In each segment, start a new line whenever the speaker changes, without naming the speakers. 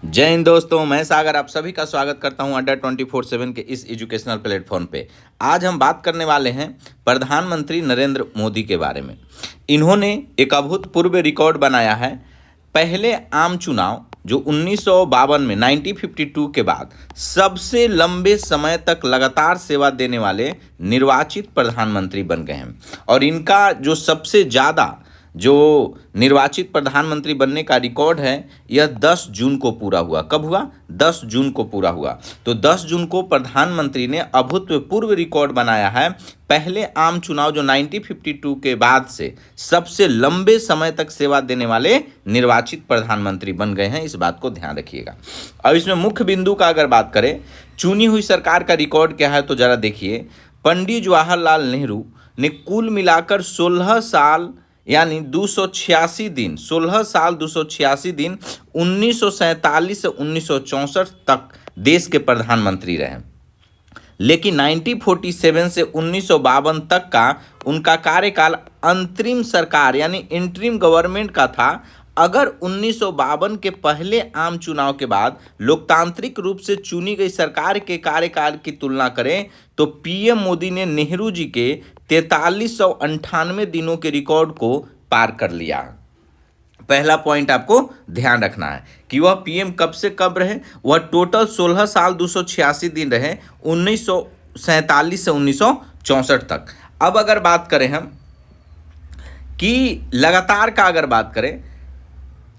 जय हिंद दोस्तों, मैं सागर आप सभी का स्वागत करता हूं अड्डा 24/7 के इस एजुकेशनल प्लेटफॉर्म पे। आज हम बात करने वाले हैं प्रधानमंत्री नरेंद्र मोदी के बारे में। इन्होंने एक अभूतपूर्व रिकॉर्ड बनाया है। पहले आम चुनाव जो 1952 में 1952 के बाद सबसे लंबे समय तक लगातार सेवा देने वाले निर्वाचित प्रधानमंत्री बन गए हैं। और इनका जो सबसे ज़्यादा जो निर्वाचित प्रधानमंत्री बनने का रिकॉर्ड है, यह 10 जून को पूरा हुआ। कब हुआ? 10 जून को पूरा हुआ। तो 10 जून को प्रधानमंत्री ने अभूतपूर्व रिकॉर्ड बनाया है। पहले आम चुनाव जो 1952 के बाद से सबसे लंबे समय तक सेवा देने वाले निर्वाचित प्रधानमंत्री बन गए हैं। इस बात को ध्यान रखिएगा। अब इसमें मुख्य बिंदु का अगर बात करें, चुनी हुई सरकार का रिकॉर्ड क्या है, तो जरा देखिए। पंडित जवाहरलाल नेहरू ने कुल मिलाकर 16 साल यानी 286 दिन 16 साल 286 दिन 1947 से 1964 तक देश के प्रधानमंत्री रहे। लेकिन 1947 से 1952 तक का उनका कार्यकाल अंतरिम सरकार यानी इंटरिम गवर्नमेंट का था। अगर 1952 के पहले आम चुनाव के बाद लोकतांत्रिक रूप से चुनी गई सरकार के कार्यकाल की तुलना करें तो पीएम मोदी ने नेहरू जी के 4398 दिनों के रिकॉर्ड को पार कर लिया। पहला पॉइंट आपको ध्यान रखना है कि वह पीएम कब से कब रहे। वह टोटल 16 साल 286 दिन रहे, 1947 से 1964 तक। अब अगर बात करें हम कि लगातार का अगर बात करें,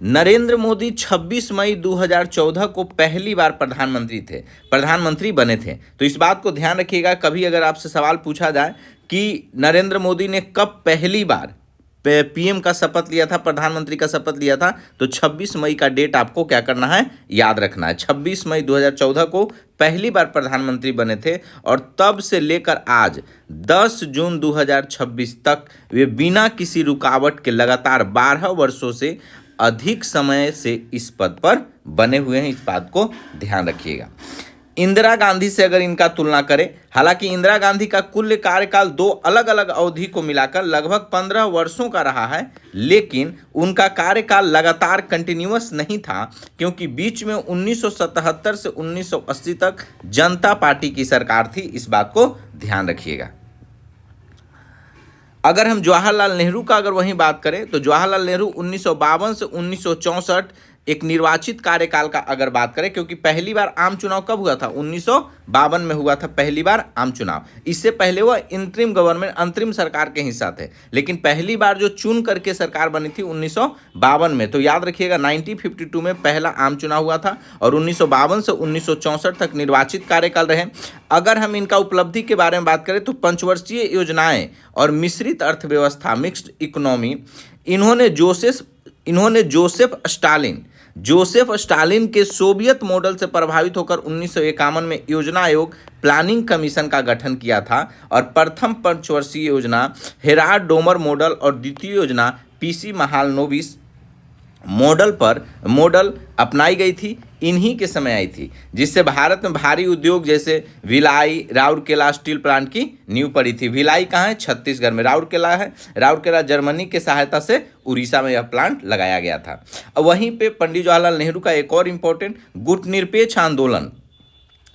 नरेंद्र मोदी 26 मई 2014 को पहली बार प्रधानमंत्री बने थे। तो इस बात को ध्यान रखिएगा। कभी अगर आपसे सवाल पूछा जाए कि नरेंद्र मोदी ने कब पहली बार पीएम का शपथ लिया था, प्रधानमंत्री का शपथ लिया था, तो 26 मई का डेट आपको क्या करना है, याद रखना है। 26 मई 2014 को पहली बार प्रधानमंत्री बने थे और तब से लेकर आज 10 जून 2026 तक वे बिना किसी रुकावट के लगातार 12 वर्षों से अधिक समय से इस पद पर बने हुए हैं। इस बात को ध्यान रखिएगा। इंदिरा गांधी से अगर इनका तुलना करें, हालांकि इंदिरा गांधी का कुल कार्यकाल दो अलग अलग अवधि को मिलाकर लगभग 15 वर्षों का रहा है, लेकिन उनका कार्यकाल लगातार कंटिन्यूअस नहीं था, क्योंकि बीच में 1977 से 1980 तक जनता पार्टी की सरकार थी। इस बात को ध्यान रखिएगा। अगर हम जवाहरलाल नेहरू का अगर वहीं बात करें तो जवाहरलाल नेहरू 1952 से 1964 एक निर्वाचित कार्यकाल का अगर बात करें, क्योंकि पहली बार आम चुनाव कब हुआ था, 1952 में हुआ था पहली बार आम चुनाव। इससे पहले वह इंतरिम गवर्नमेंट अंतरिम सरकार के हिस्सा थे, लेकिन पहली बार जो चुन करके सरकार बनी थी 1952 में। तो याद रखिएगा 1952 में पहला आम चुनाव हुआ था और 1952 से 1964 तक निर्वाचित कार्यकाल रहे। अगर हम इनका उपलब्धि के बारे में बात करें तो पंचवर्षीय योजनाएं और मिश्रित अर्थव्यवस्था, मिक्स्ड इकोनॉमी, इन्होंने जोसेफ स्टालिन के सोवियत मॉडल से प्रभावित होकर 1951 में योजना आयोग प्लानिंग कमीशन का गठन किया था और प्रथम पंचवर्षीय योजना हेराल्ड डोमर मॉडल और द्वितीय योजना पीसी महालनोबिस मॉडल अपनाई गई थी। इन्हीं के समय आई थी, जिससे भारत में भारी उद्योग जैसे भिलाई, राउरकेला स्टील प्लांट की नींव पड़ी थी। भिलाई कहाँ है? छत्तीसगढ़ में। राउरकेला जर्मनी के सहायता से उड़ीसा में यह प्लांट लगाया गया था। वहीं पे पंडित जवाहरलाल नेहरू का एक और इम्पोर्टेंट गुटनिरपेक्ष आंदोलन,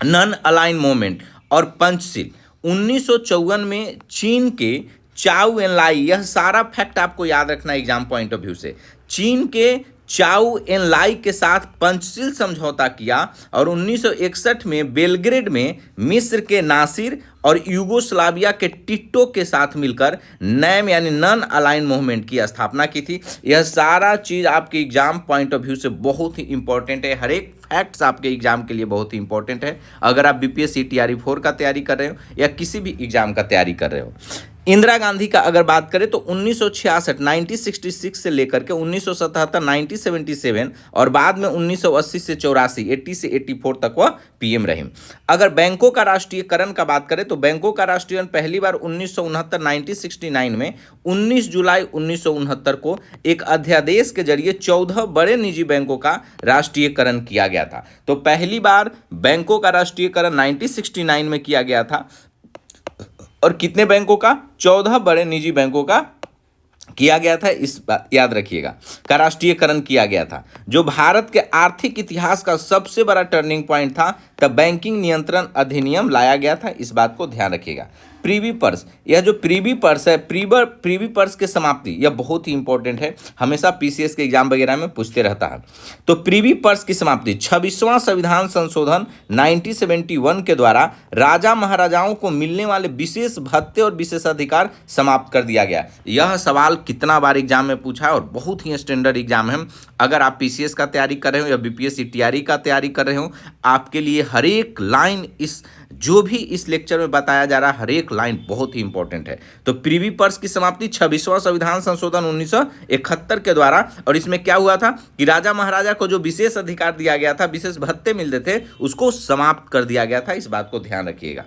नॉन अलाइन मूवमेंट और पंचशील 1954 में चीन के चाउ एनलाई, यह सारा फैक्ट आपको याद रखना एग्जाम पॉइंट ऑफ व्यू से। चीन के चाउ एनलाई के साथ पंचशील समझौता किया और 1961 में बेलग्रेड में मिस्र के नासिर और यूगोस्लाविया के टिट्टो के साथ मिलकर नैम यानी नॉन अलाइन मूवमेंट की स्थापना की थी। यह सारा चीज़ आपके एग्जाम पॉइंट ऑफ व्यू से बहुत ही इंपॉर्टेंट है। हर एक फैक्ट्स आपके एग्जाम के लिए बहुत ही इंपॉर्टेंट है, अगर आप बीपीएससी TRE 4 का तैयारी कर रहे हो या किसी भी एग्जाम का तैयारी कर रहे हो। इंदिरा गांधी का अगर बात करें तो 1966 1966 से लेकर के 1977 1977 और बाद में 1980 से 84 80 से 84 तक वह पीएम रहे। अगर बैंकों का राष्ट्रीयकरण का बात करें तो बैंकों का राष्ट्रीयकरण पहली बार 1969 1969 में 19 जुलाई 1969 को एक अध्यादेश के जरिए 14 बड़े निजी बैंकों का राष्ट्रीयकरण किया गया था। तो पहली बार बैंकों का राष्ट्रीयकरण 1969 में किया गया था और कितने बैंकों का? 14 बड़े निजी बैंकों का किया गया था, इस बात याद रखिएगा, का राष्ट्रीयकरण किया गया था। जो भारत के आर्थिक इतिहास का सबसे बड़ा टर्निंग पॉइंट था, तब बैंकिंग नियंत्रण अधिनियम लाया गया था, इस बात को ध्यान रखिएगा। प्रीवी पर्स, यह जो प्रीवी पर्स है, प्रीवी पर्स की समाप्ति, यह बहुत ही इंपॉर्टेंट है, हमेशा पीसीएस के एग्जाम वगैरह में पूछते रहता है। तो प्रीवी पर्स की समाप्ति 26वां संविधान संशोधन 1971 के द्वारा राजा महाराजाओं को मिलने वाले विशेष भत्ते और विशेषाधिकार समाप्त कर दिया गया। यह सवाल कितना बार एग्जाम में पूछा है और बहुत ही स्टैंडर्ड एग्जाम है। अगर आप पीसीएस का तैयारी कर रहे हो या बीपीएससी टीआरई का तैयारी कर रहे हो, आपके लिए हर एक लाइन, इस जो भी इस लेक्चर में बताया जा रहा है, हर एक लाइन बहुत ही इंपॉर्टेंट है। तो प्रीवी पर्स की समाप्ति 26वां संविधान संशोधन 1971 के द्वारा, और इसमें क्या हुआ था कि राजा महाराजा को जो विशेष अधिकार दिया गया था, विशेष भत्ते मिलते थे, उसको समाप्त कर दिया गया था, इस बात को ध्यान रखिएगा।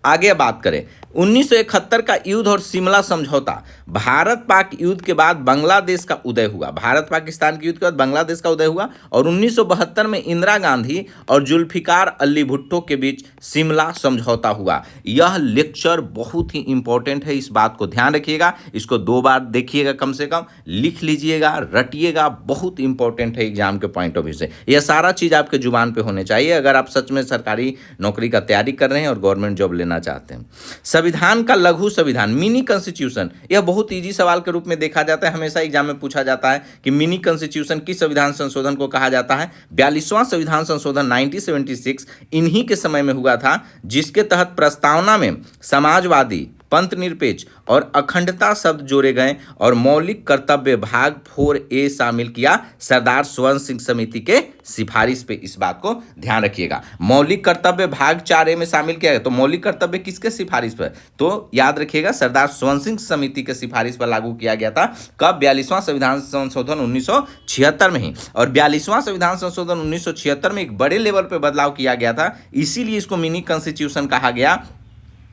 आगे बात करें 1971 का युद्ध और शिमला समझौता। भारत पाक युद्ध के बाद बांग्लादेश का उदय हुआ, भारत पाकिस्तान के युद्ध के बाद बांग्लादेश का उदय हुआ, और 1972 में इंदिरा गांधी और जुल्फिकार अली भुट्टो के बीच शिमला समझौता हुआ। यह लेक्चर बहुत ही इंपॉर्टेंट है, इस बात को ध्यान रखिएगा, इसको 2 बार देखिएगा, कम से कम लिख लीजिएगा, रटिएगा, बहुत इंपॉर्टेंट है एग्जाम के पॉइंट ऑफ व्यू से। यह सारा चीज़ आपके जुबान पे होने चाहिए अगर आप सच में सरकारी नौकरी का तैयारी कर रहे हैं और गवर्नमेंट जॉब लेना चाहते हैं। संविधान का लघु संविधान, मिनी कॉन्स्टिट्यूशन, यह बहुत इजी सवाल के रूप में देखा जाता है, हमेशा एग्जाम में पूछा जाता है कि मिनी कॉन्स्टिट्यूशन किस संविधान संशोधन को कहा जाता है। 42वां संविधान संशोधन 1976 इन्हीं के समय में हुआ था, जिसके तहत प्रस्तावना में समाजवादी, पंथ निरपेक्ष और अखंडता शब्द जोड़े गए और मौलिक कर्तव्य भाग 4A शामिल किया सरदार स्वर्ण सिंह समिति के सिफारिश पे, इस बात को ध्यान रखिएगा। मौलिक कर्तव्य भाग 4A में शामिल किया गया, तो मौलिक कर्तव्य किसके सिफारिश पर, तो याद रखिएगा सरदार स्वर्ण सिंह समिति के सिफारिश पर लागू किया गया था। कब? 42वां संविधान संशोधन 1976 में ही। और 42वां संविधान संशोधन 1976 में एक बड़े लेवल पर बदलाव किया गया था, इसीलिए इसको मिनी कॉन्स्टिट्यूशन कहा गया।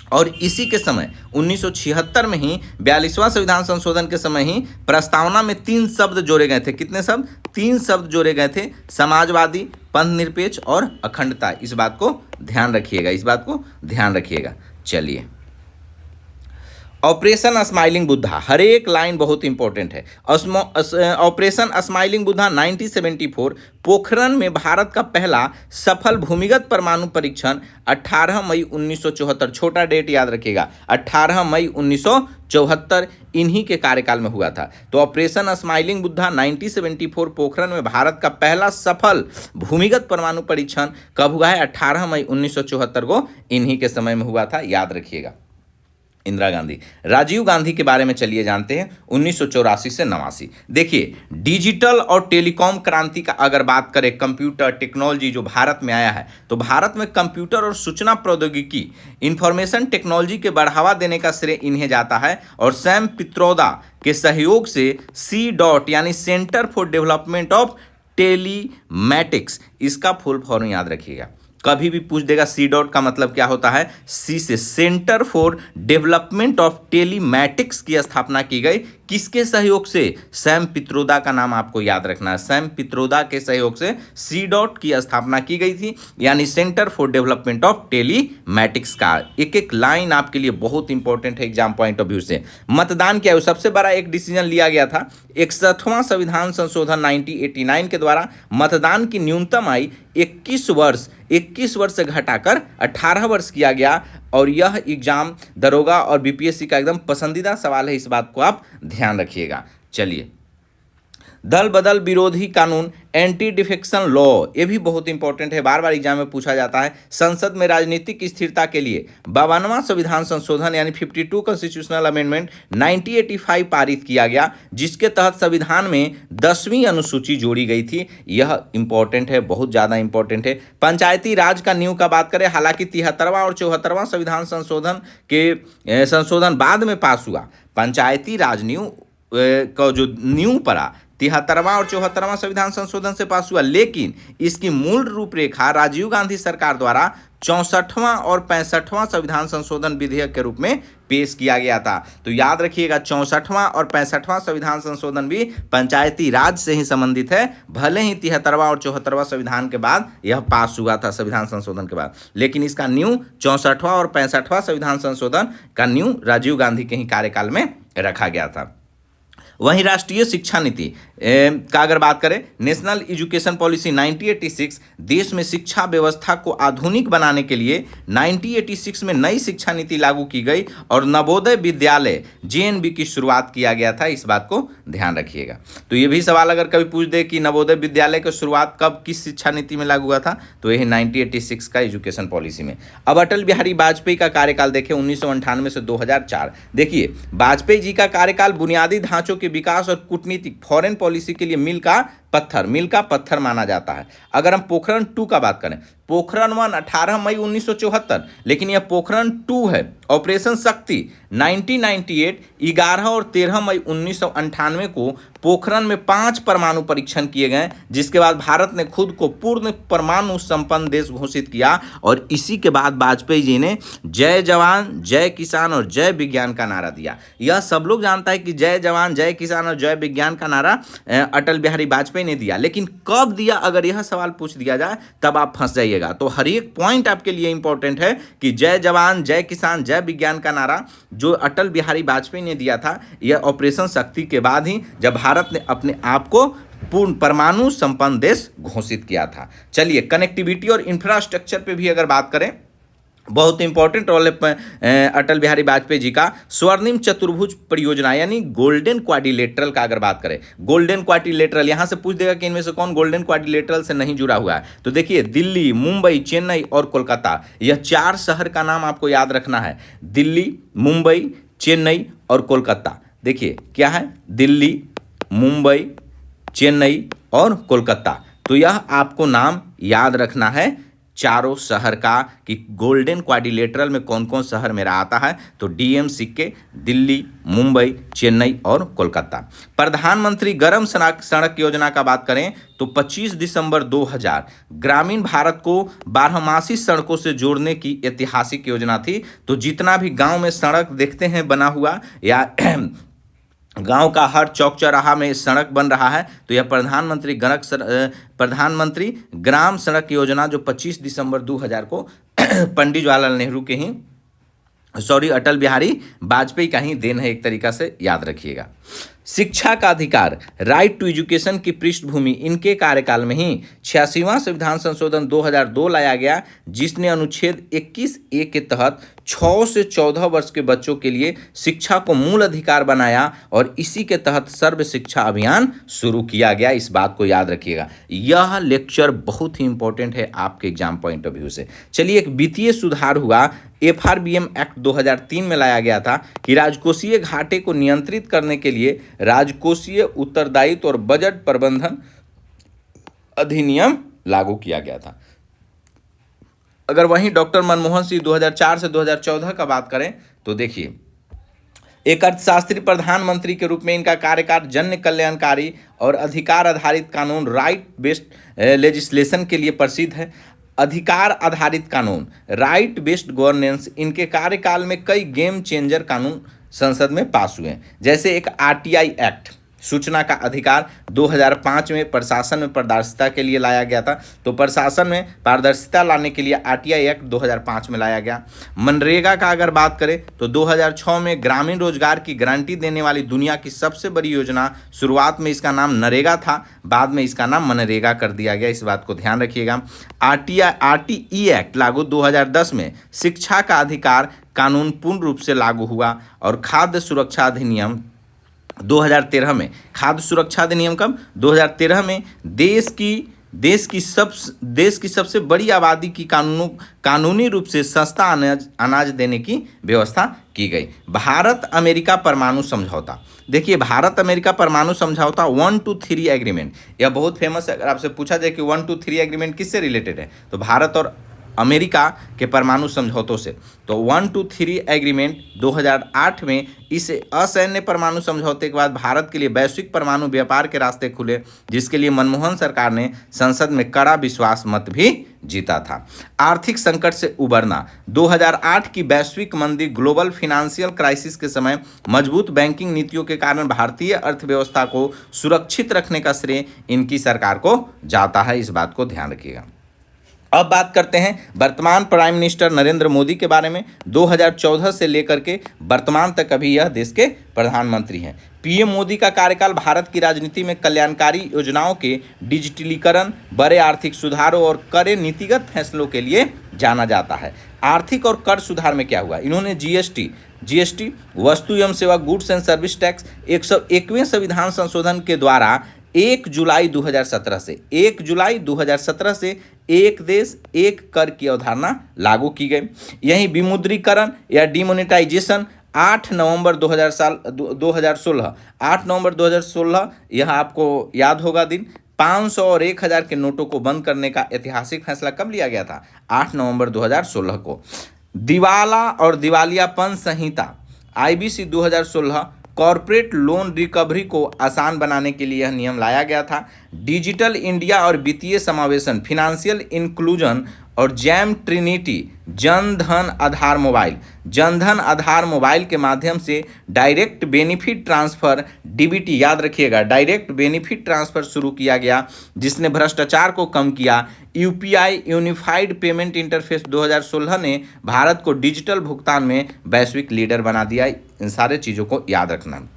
और इसी के समय 1976 में ही 42वां संविधान संशोधन के समय ही प्रस्तावना में 3 शब्द जोड़े गए थे। कितने शब्द? 3 शब्द जोड़े गए थे, समाजवादी, पंथ निरपेक्ष और अखंडता। इस बात को ध्यान रखिएगा, इस बात को ध्यान रखिएगा। चलिए, ऑपरेशन स्माइलिंग बुद्धा, हर एक लाइन बहुत इंपॉर्टेंट है। ऑपरेशन स्माइलिंग बुद्धा 1974, पोखरण में भारत का पहला सफल भूमिगत परमाणु परीक्षण 18 मई 1974, छोटा डेट याद रखिएगा, 18 मई 1974 इन्हीं के कार्यकाल में हुआ था। तो ऑपरेशन स्माइलिंग बुद्धा 1974 पोखरण में भारत का पहला सफल भूमिगत परमाणु परीक्षण कब हुआ है? 18 मई 1974 को इन्हीं के समय में हुआ था, याद रखिएगा। इंदिरा गांधी, राजीव गांधी के बारे में चलिए जानते हैं, 1984 से 89। देखिए, डिजिटल और टेलीकॉम क्रांति का अगर बात करें, कंप्यूटर टेक्नोलॉजी जो भारत में आया है, तो भारत में कंप्यूटर और सूचना प्रौद्योगिकी, इंफॉर्मेशन टेक्नोलॉजी के बढ़ावा देने का श्रेय इन्हें जाता है। और सैम पित्रोदा के सहयोग से C. यानी centre for development of telematics, इसका फुल फॉर्म याद रखिएगा, कभी भी पूछ देगा। C. का मतलब क्या होता है? C से centre for development of telematics की स्थापना की गई, किसके सहयोग से? सैम पित्रोदा का नाम आपको याद रखना है, सैम पित्रोदा के सहयोग से C. की स्थापना की गई थी, यानी centre for development of telematics का। एक एक लाइन आपके लिए बहुत इंपॉर्टेंट है एग्जाम पॉइंट ऑफ व्यू से। मतदान क्या है? सबसे बड़ा एक डिसीजन लिया गया था, 61वां संविधान संशोधन 1989 के द्वारा मतदान की न्यूनतम आयु 21 वर्ष से घटाकर 18 वर्ष किया गया। और यह एग्जाम दरोगा और बीपीएससी का एकदम पसंदीदा सवाल है, इस बात को आप ध्यान रखिएगा। चलिए, दल बदल विरोधी कानून, एंटी डिफेक्शन लॉ, ये भी बहुत इंपॉर्टेंट है, बार बार एग्जाम में पूछा जाता है। संसद में राजनीतिक स्थिरता के लिए 52वां संविधान संशोधन यानी 52 कॉन्स्टिट्यूशनल अमेंडमेंट 1985 पारित किया गया, जिसके तहत संविधान में 10वीं अनुसूची जोड़ी गई थी। यह इंपॉर्टेंट है, बहुत ज़्यादा इंपॉर्टेंट है। पंचायती राज का नींव का बात करें, हालांकि 73वां और 74वां संविधान संशोधन बाद में पास हुआ। पंचायती राज नींव का जो नींव पड़ा 73वां और 74वां संविधान संशोधन से पास हुआ, लेकिन इसकी मूल रूपरेखा राजीव गांधी सरकार द्वारा 64वां और 65वां संविधान संशोधन विधेयक के रूप में पेश किया गया था। तो याद रखिएगा, 64वां और 65वां संविधान संशोधन भी पंचायती राज से ही संबंधित है, भले ही 73वां और 74वां संविधान के बाद यह पास हुआ था, संविधान संशोधन के बाद, लेकिन इसका नींव 64वां और 65वां संविधान संशोधन का नींव राजीव गांधी के ही कार्यकाल में रखा गया था। वहीं राष्ट्रीय शिक्षा नीति का अगर बात करें, नेशनल एजुकेशन पॉलिसी 1986 देश में शिक्षा व्यवस्था को आधुनिक बनाने के लिए 1986 में नई शिक्षा नीति लागू की गई और नवोदय विद्यालय जेएनवी की शुरुआत किया गया था। इस बात को ध्यान रखिएगा। तो ये भी सवाल अगर कभी पूछ दे कि नवोदय विद्यालय की शुरुआत कब किस शिक्षा नीति में लागू हुआ था, तो यह 1986 का एजुकेशन पॉलिसी में। अब अटल बिहारी वाजपेयी का कार्यकाल देखें 1998 से 2004। देखिए, वाजपेयी जी का कार्यकाल बुनियादी ढांचों के विकास और कूटनीतिक फॉरेन पॉलिसी के लिए मील का पत्थर माना जाता है। अगर हम पोखरण 2 का बात करें, पोखरण 1 18 मई 1974, लेकिन यह पोखरण 2 है। ऑपरेशन शक्ति 1998 11 और 13 मई 1998 को पोखरण में 5 परमाणु परीक्षण किए गए, जिसके बाद भारत ने खुद को पूर्ण परमाणु संपन्न देश घोषित किया। और इसी के बाद वाजपेयी जी ने जय जवान जय किसान और जय विज्ञान का नारा दिया। यह सब लोग जानता है कि जय जवान जय किसान और जय विज्ञान का नारा अटल बिहारी वाजपेयी ने दिया, लेकिन कब दिया, अगर यह सवाल पूछ दिया जाए तब आप फंस जाइएगा। तो हर एक पॉइंट आपके लिए इंपॉर्टेंट है कि जय जवान जय किसान जय विज्ञान का नारा जो अटल बिहारी वाजपेयी ने दिया था, यह ऑपरेशन शक्ति के बाद ही, जब भारत ने अपने आप को पूर्ण परमाणु संपन्न देश घोषित किया था। चलिए, कनेक्टिविटी और इंफ्रास्ट्रक्चर पे भी अगर बात करें, बहुत इंपॉर्टेंट रोल है अटल बिहारी वाजपेयी जी का। स्वर्णिम चतुर्भुज परियोजना यानी गोल्डन क्वाड्रिलेटरल का अगर बात करें, गोल्डन क्वाड्रिलेटरल यहां से पूछ देगा कि इनमें से कौन गोल्डन क्वाड्रिलेटरल से नहीं जुड़ा हुआ है। तो देखिए, दिल्ली, मुंबई, चेन्नई और कोलकाता, यह 4 शहर का नाम आपको याद रखना है। दिल्ली, मुंबई, चेन्नई और कोलकाता। देखिए क्या है, दिल्ली, मुंबई, चेन्नई और कोलकाता। तो यह आपको नाम याद रखना है चारों शहर का कि गोल्डन क्वाड्रिलेटरल में कौन कौन शहर मेरा आता है। तो डीएमसीके, दिल्ली, मुंबई, चेन्नई और कोलकाता। प्रधानमंत्री गरम सड़क योजना का बात करें तो 25 दिसंबर 2000 ग्रामीण भारत को बारहमासी सड़कों से जोड़ने की ऐतिहासिक योजना थी। तो जितना भी गांव में सड़क देखते हैं बना हुआ या गांव का हर चौक चौराहा में सड़क बन रहा है, तो यह प्रधानमंत्री ग्राम सड़क योजना जो 25 दिसंबर 2000 को पंडित जवाहरलाल नेहरू के ही अटल बिहारी वाजपेयी का ही देन है, एक तरीका से याद रखिएगा। शिक्षा का अधिकार, राइट टू एजुकेशन की पृष्ठभूमि इनके कार्यकाल में ही 86वां संविधान संशोधन 2002 लाया गया, जिसने अनुच्छेद 21A के तहत 6 से 14 वर्ष के बच्चों के लिए शिक्षा को मूल अधिकार बनाया और इसी के तहत सर्व शिक्षा अभियान शुरू किया गया। इस बात को याद रखिएगा। यह लेक्चर बहुत ही इंपॉर्टेंट है आपके एग्जाम पॉइंट ऑफ व्यू से। चलिए, एक वित्तीय सुधार हुआ, FRBM एक्ट 2003 में लाया गया था कि राजकोषीय घाटे को नियंत्रित करने के लिए राजकोषीय उत्तरदायित्व और बजट प्रबंधन अधिनियम लागू किया गया था। अगर वहीं डॉक्टर मनमोहन सिंह 2004 से 2014 का बात करें तो देखिए, एक अर्थशास्त्री प्रधानमंत्री के रूप में इनका कार्यकाल जन कल्याणकारी और अधिकार आधारित कानून राइट बेस्ड लेजिस्लेशन के लिए प्रसिद्ध है। अधिकार आधारित कानून राइट बेस्ड गवर्नेंस, इनके कार्यकाल में कई गेम चेंजर कानून संसद में पास हुए हैं, जैसे एक RTI एक्ट, सूचना का अधिकार 2005 में प्रशासन में पारदर्शिता के लिए लाया गया था। तो प्रशासन में पारदर्शिता लाने के लिए RTI एक्ट 2005 में लाया गया। मनरेगा का अगर बात करें तो 2006 में ग्रामीण रोजगार की गारंटी देने वाली दुनिया की सबसे बड़ी योजना, शुरुआत में इसका नाम नरेगा था, बाद में इसका नाम मनरेगा कर दिया गया। इस बात को ध्यान रखिएगा। RTE एक्ट लागू 2010 में शिक्षा का अधिकार कानून पूर्ण रूप से लागू हुआ और खाद्य सुरक्षा अधिनियम 2013 में, खाद्य सुरक्षा अधिनियम कब, 2013 में देश की सबसे बड़ी आबादी की कानूनी रूप से सस्ता अनाज देने की व्यवस्था की गई। भारत अमेरिका परमाणु समझौता, देखिए भारत अमेरिका परमाणु समझौता 1-2-3 एग्रीमेंट, यह बहुत फेमस है। अगर आपसे पूछा जाए कि 1-2-3 एग्रीमेंट किससे रिलेटेड है, तो भारत और अमेरिका के परमाणु समझौतों से। तो 1-2-3 एग्रीमेंट 2008 में, इस असैन्य परमाणु समझौते के बाद भारत के लिए वैश्विक परमाणु व्यापार के रास्ते खुले, जिसके लिए मनमोहन सरकार ने संसद में कड़ा विश्वास मत भी जीता था। आर्थिक संकट से उबरना, 2008 की वैश्विक मंदी, ग्लोबल फाइनेंशियल क्राइसिस के समय मजबूत बैंकिंग नीतियों के कारण भारतीय अर्थव्यवस्था को सुरक्षित रखने का श्रेय इनकी सरकार को जाता है। इस बात को ध्यान रखिएगा। अब बात करते हैं वर्तमान प्राइम मिनिस्टर नरेंद्र मोदी के बारे में। 2014 से लेकर के वर्तमान तक अभी यह देश के प्रधानमंत्री हैं। पीएम मोदी का कार्यकाल भारत की राजनीति में कल्याणकारी योजनाओं के डिजिटलीकरण, बड़े आर्थिक सुधारों और कड़े नीतिगत फैसलों के लिए जाना जाता है। आर्थिक और कर सुधार में क्या हुआ? इन्होंने जीएसटी वस्तु एवं सेवा गुड्स एंड सर्विस टैक्स 101वें संविधान संशोधन के द्वारा 1 जुलाई 2017 से एक देश एक कर की अवधारणा लागू की गई। यही विमुद्रीकरण या डिमोनेटाइजेशन 8 नवंबर 2016 यह आपको याद होगा दिन। 500 और 1000 के नोटों को बंद करने का ऐतिहासिक फैसला कब लिया गया था? 8 नवंबर 2016 को। दिवाला और दिवालियापन संहिता आईबीसी 2016 कॉरपोरेट लोन रिकवरी को आसान बनाने के लिए यह नियम लाया गया था। डिजिटल इंडिया और वित्तीय समावेशन, फिनेंशियल इंक्लूजन और jam Trinity, Jan Dhan Aadhaar mobile के माध्यम से डायरेक्ट बेनिफिट ट्रांसफर डीबीटी, याद रखिएगा, डायरेक्ट बेनिफिट ट्रांसफर शुरू किया गया, जिसने भ्रष्टाचार को कम किया। यूपीआई यूनिफाइड पेमेंट इंटरफेस 2016 ने भारत को डिजिटल भुगतान में वैश्विक लीडर बना दिया। इन सारे चीज़ों को याद रखना।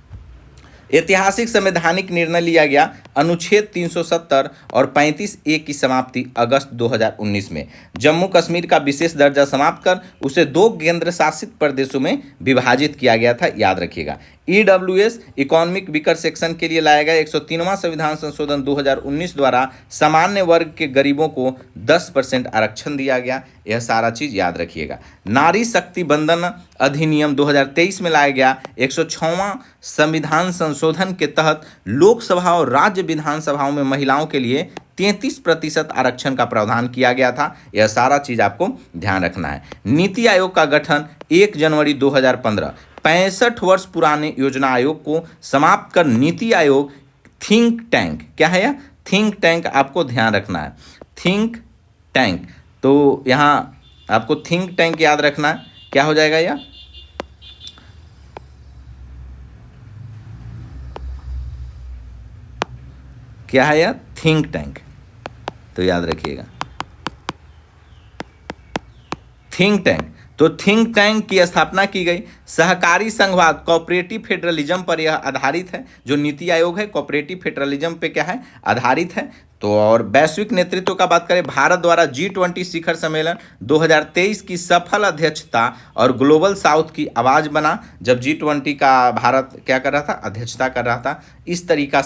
ऐतिहासिक संवैधानिक निर्णय लिया गया, अनुच्छेद 370 और 35A की समाप्ति अगस्त 2019 में। जम्मू कश्मीर का विशेष दर्जा समाप्त कर उसे 2 केंद्र शासित प्रदेशों में विभाजित किया गया था, याद रखिएगा। EWS इकोनॉमिक वीकर सेक्शन के लिए लाया गया 103वां संविधान संशोधन 2019 द्वारा सामान्य वर्ग के गरीबों को 10% आरक्षण दिया गया। यह सारा चीज याद रखिएगा। नारी शक्ति बंधन अधिनियम 2023 में लाया गया 106वां संविधान संशोधन के तहत लोकसभा और राज्य विधानसभाओं में महिलाओं के लिए 33% आरक्षण का प्रावधान किया गया था। यह सारा चीज आपको ध्यान रखना है। नीति आयोग का गठन 1 जनवरी 2015, 65 वर्ष पुराने योजना आयोग को समाप्त कर नीति आयोग थिंक टैंक, क्या है यह? थिंक टैंक आपको ध्यान रखना है। थिंक टैंक, तो यहाँ आपको थिंक टैंक याद रखना है। क्या हो जाएगा यह? क्या है यह? थिंक टैंक, तो याद रखिएगा थिंक टैंक। तो थिंक टैंक की स्थापना की गई। सहकारी संघवाद कोऑपरेटिव फेडरलिज्म पर यह आधारित है। जो नीति आयोग है कोऑपरेटिव फेडरलिज्म पे क्या है? आधारित है। तो और वैश्विक नेतृत्व का बात करें, भारत द्वारा G20 शिखर सम्मेलन 2023 की सफल अध्यक्षता और ग्लोबल साउथ की आवाज बना। जब G20 का भारत क्या कर रहा था? अध्यक्षता कर रहा था। इस तरीका